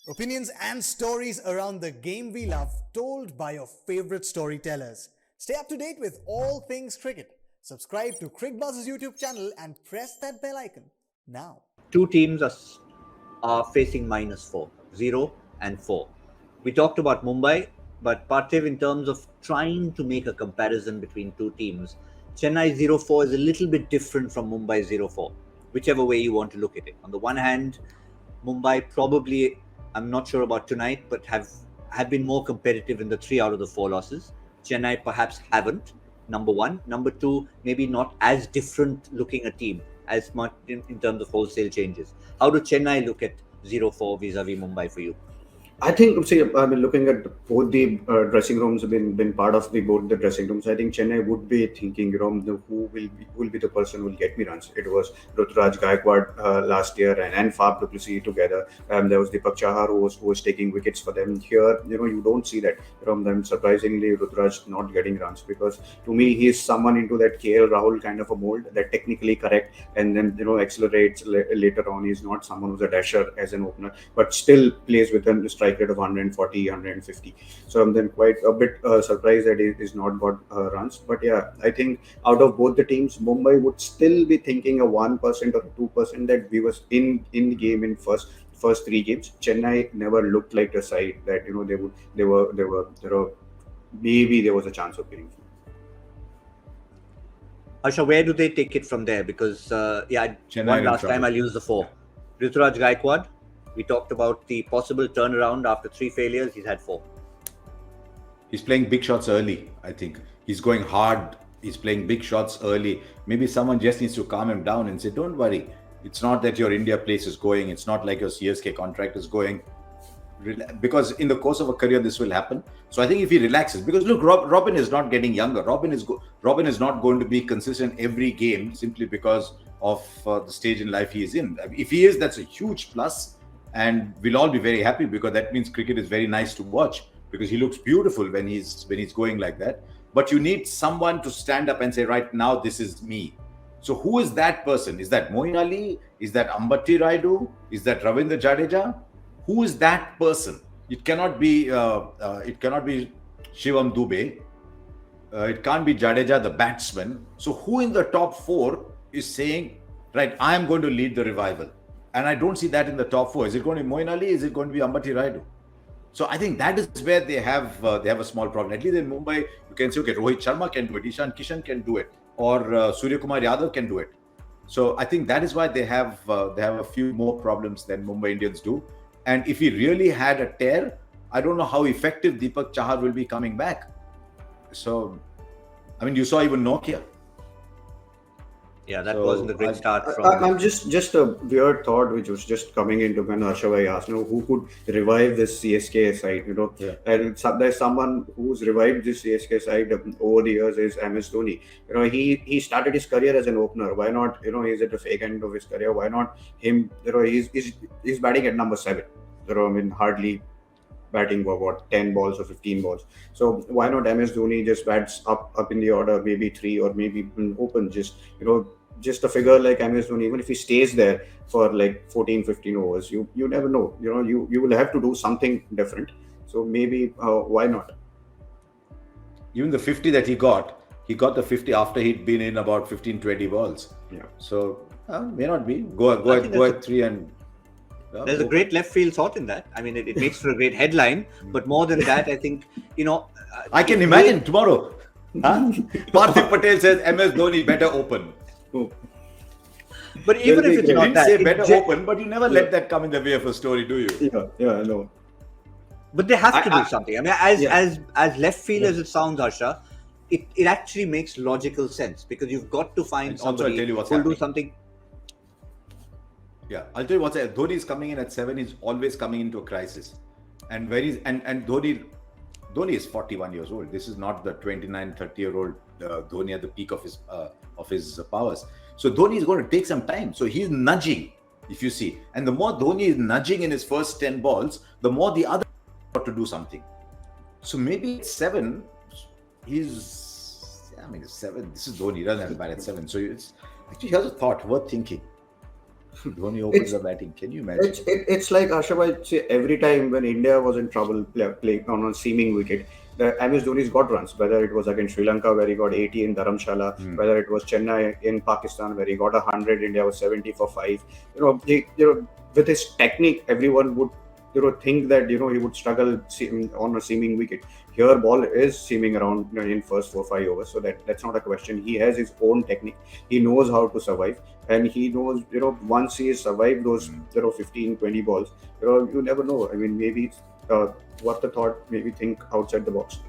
Opinions and stories around the game we love, told by your favorite storytellers. Stay up to date with all things cricket. Subscribe to Cricbuzz's YouTube channel and press that bell icon now. Two teams are facing -4, 0 and 4. We talked about Mumbai, but Parthiv, in terms of trying to make a comparison between two teams, Chennai 0-4 is a little bit different from Mumbai 0-4, whichever way you want to look at it. On the one hand, Mumbai probably, I'm not sure about tonight, but have been more competitive in the 3 out of the 4 losses. Chennai perhaps haven't, number one. Number two, maybe not as different looking a team as much in terms of wholesale changes. How do Chennai look at 0-4 vis-a-vis Mumbai for you? I think, see, I mean, looking at both the dressing rooms, been part of both the dressing rooms. I think Chennai would be thinking, who will be the person who will get me runs. It was Ruturaj Gaikwad last year and Fab du Plessis together. There was Deepak Chahar who was taking wickets for them. Here, you don't see that from them. Surprisingly, Ruturaj not getting runs, because to me he is someone into that KL Rahul kind of a mold, that technically correct and then accelerates later on. He's not someone who's a dasher as an opener, but still plays with a strike rate of 140, 150. So I'm then quite a bit surprised that he is not got runs. But yeah, I think out of both the teams, Mumbai would still be thinking a 1% or 2% that we was in the game in first 3 games. Chennai never looked like a side that they were maybe there was a chance of winning. Harsha, where do they take it from there? Because Chennai one last time I'll use the 4. Ruturaj Gaikwad, we talked about the possible turnaround after 3 failures. He's had 4. He's playing big shots early, I think. He's going hard. He's playing big shots early. Maybe someone just needs to calm him down and say, don't worry. It's not that your India place is going. It's not like your CSK contract is going. Because in the course of a career, this will happen. So I think if he relaxes, because look, Robin is not getting younger. Robin is not going to be consistent every game simply because of the stage in life he is in. If he is, that's a huge plus. And we'll all be very happy, because that means cricket is very nice to watch, because he looks beautiful when he's going like that. But you need someone to stand up and say, right now, this is me. So who is that person? Is that Moeen Ali? Is that Ambati Rayudu? Is that Ravindra Jadeja? Who is that person? It cannot be Shivam Dube. It can't be Jadeja, the batsman. So who in the top 4 is saying, right, I am going to lead the revival? And I don't see that in the top 4. Is it going to be Moeen Ali? Is it going to be Ambati Rayudu? So I think that is where they have a small problem. At least in Mumbai, you can say, okay, Rohit Sharma can do it, Ishan Kishan can do it, or Surya Kumar Yadav can do it. So I think that is why they have a few more problems than Mumbai Indians do. And if he really had a tear, I don't know how effective Deepak Chahar will be coming back. So, I mean, you saw even Nokia. Yeah, that wasn't a great start. I'm just a weird thought which was just coming into when Harsha asked, who could revive this CSK side? Yeah. And there's someone who's revived this CSK side over the years is MS Dhoni. He started his career as an opener. Why not? He's at the fake end of his career. Why not him? He's batting at number 7. Hardly batting for 10 balls or 15 balls. So why not MS Dhoni just bats up in the order, maybe 3 or maybe open, just a figure like MS Dhoni, even if he stays there for like 14, 15 overs, you never know. You will have to do something different. So maybe why not? Even the 50 that he got the 50 after he'd been in about 15, 20 balls. Yeah. So may not be. Go at 3 and... There's a great left field thought in that. I mean, it makes for a great headline. But more than that, I think, I can imagine tomorrow. Parthiv Patel says MS Dhoni better open. But even if it's not that, say better open, but you never let that come in the way of a story, do you? Yeah, I know. But they have to do something. I mean, as left field as it sounds, Harsha, it actually makes logical sense, because you've got to find somebody who will do something. Yeah, I'll tell you what's happening. Dhoni is coming in at 7. He's always coming into a crisis, and Dhoni is 41 years old. This is not the 29, 30-year-old Dhoni at the peak of his powers. So Dhoni is going to take some time. So he's nudging, if you see, and the more Dhoni is nudging in his first 10 balls, the more the other got to do something. So maybe at 7, it's 7. This is Dhoni. He doesn't have to bat at 7. So it's actually, here's a thought worth thinking. Dhoni opens It's- the batting. Can you imagine? It's like Harsha bhai, say every time when India was in trouble playing on a seaming wicket, the MS Dhoni's got runs. Whether it was against Sri Lanka where he got 80 in Dharamshala, whether it was Chennai in Pakistan where he got 100, India was 70 for 5. With his technique, everyone would think that he would struggle on a seaming wicket. Here, ball is seaming around in first 4-5 overs, so that's not a question. He has his own technique. He knows how to survive, and he knows once he has survived those 15-20 balls, you never know. I mean, maybe what the thought, maybe think outside the box.